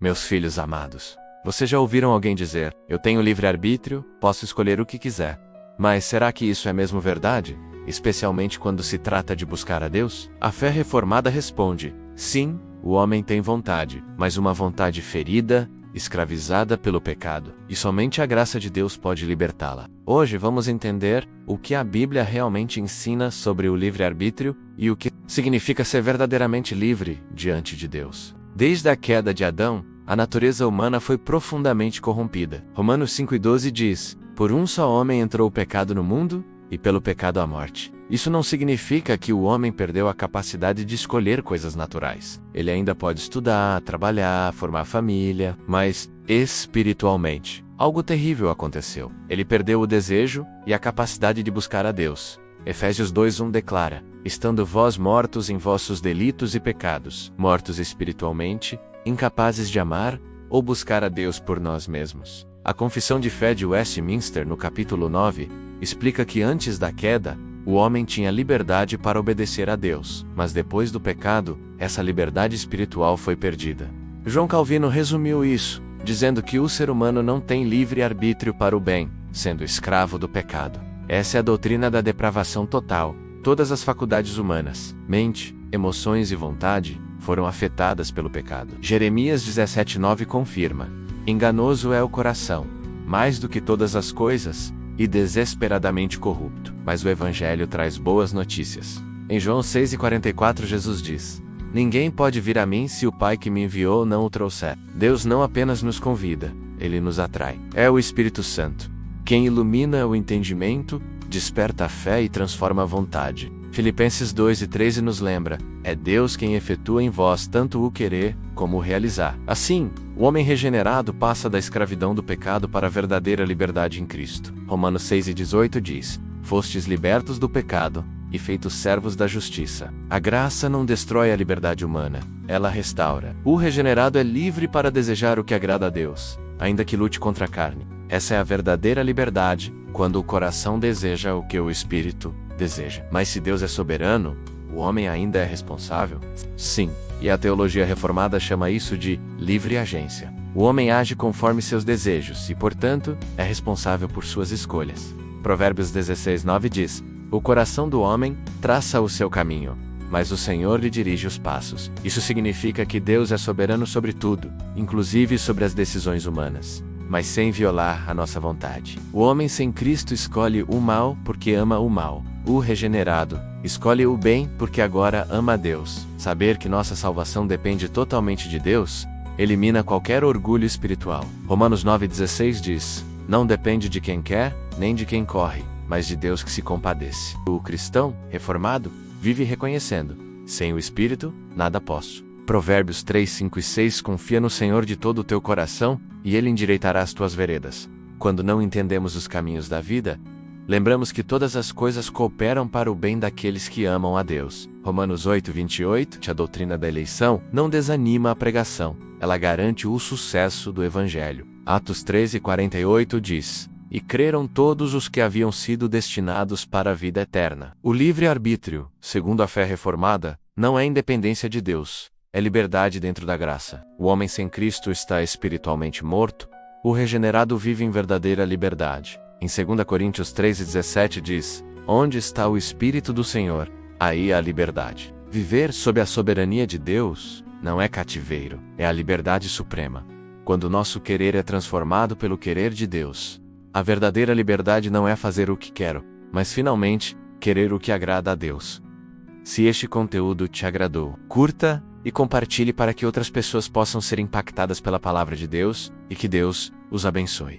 Meus filhos amados, vocês já ouviram alguém dizer: eu tenho livre-arbítrio, posso escolher o que quiser. Mas será que isso é mesmo verdade? Especialmente quando se trata de buscar a Deus? A fé reformada responde: sim, o homem tem vontade, mas uma vontade ferida, escravizada pelo pecado, e somente a graça de Deus pode libertá-la. Hoje vamos entender o que a Bíblia realmente ensina sobre o livre-arbítrio e o que significa ser verdadeiramente livre diante de Deus. Desde a queda de Adão, a natureza humana foi profundamente corrompida. Romanos 5:12 diz: por um só homem entrou o pecado no mundo, e pelo pecado a morte. Isso não significa que o homem perdeu a capacidade de escolher coisas naturais. Ele ainda pode estudar, trabalhar, formar família, mas, espiritualmente, algo terrível aconteceu. Ele perdeu o desejo e a capacidade de buscar a Deus. Efésios 2:1 declara: estando vós mortos em vossos delitos e pecados, mortos espiritualmente, incapazes de amar ou buscar a Deus por nós mesmos. A Confissão de Fé de Westminster, no capítulo 9, explica que antes da queda, o homem tinha liberdade para obedecer a Deus, mas depois do pecado, essa liberdade espiritual foi perdida. João Calvino resumiu isso, dizendo que o ser humano não tem livre arbítrio para o bem, sendo escravo do pecado. Essa é a doutrina da depravação total. Todas as faculdades humanas, mente, emoções e vontade, foram afetadas pelo pecado. Jeremias 17:9 confirma: enganoso é o coração, mais do que todas as coisas, e desesperadamente corrupto. Mas o Evangelho traz boas notícias. Em João 6:44 Jesus diz: ninguém pode vir a mim se o Pai que me enviou não o trouxer. Deus não apenas nos convida, Ele nos atrai. É o Espírito Santo quem ilumina o entendimento, desperta a fé e transforma a vontade. Filipenses 2:13 nos lembra: é Deus quem efetua em vós tanto o querer como o realizar. Assim, o homem regenerado passa da escravidão do pecado para a verdadeira liberdade em Cristo. Romanos 6:18 diz: fostes libertos do pecado e feitos servos da justiça. A graça não destrói a liberdade humana, ela restaura. O regenerado é livre para desejar o que agrada a Deus, ainda que lute contra a carne. Essa é a verdadeira liberdade, quando o coração deseja o que o espírito deseja. Mas se Deus é soberano, o homem ainda é responsável? Sim, e a teologia reformada chama isso de livre agência. O homem age conforme seus desejos e, portanto, é responsável por suas escolhas. Provérbios 16:9 diz: o coração do homem traça o seu caminho, mas o Senhor lhe dirige os passos. Isso significa que Deus é soberano sobre tudo, inclusive sobre as decisões humanas, mas sem violar a nossa vontade. O homem sem Cristo escolhe o mal porque ama o mal. O regenerado escolhe o bem porque agora ama a Deus. Saber que nossa salvação depende totalmente de Deus elimina qualquer orgulho espiritual. Romanos 9:16 diz: não depende de quem quer, nem de quem corre, mas de Deus que se compadece. O cristão, reformado, vive reconhecendo: sem o Espírito, nada posso. Provérbios 3, 5 e 6 confia no Senhor de todo o teu coração, e Ele endireitará as tuas veredas. Quando não entendemos os caminhos da vida, lembramos que todas as coisas cooperam para o bem daqueles que amam a Deus. Romanos 8:28, a doutrina da eleição, não desanima a pregação, ela garante o sucesso do Evangelho. Atos 13:48 diz: e creram todos os que haviam sido destinados para a vida eterna. O livre-arbítrio, segundo a fé reformada, não é independência de Deus, é liberdade dentro da graça. O homem sem Cristo está espiritualmente morto, o regenerado vive em verdadeira liberdade. Em 2 Coríntios 13:17 diz: onde está o Espírito do Senhor, aí há a liberdade. Viver sob a soberania de Deus não é cativeiro, é a liberdade suprema. Quando o nosso querer é transformado pelo querer de Deus, a verdadeira liberdade não é fazer o que quero, mas finalmente, querer o que agrada a Deus. Se este conteúdo te agradou, curta e compartilhe para que outras pessoas possam ser impactadas pela palavra de Deus, e que Deus os abençoe.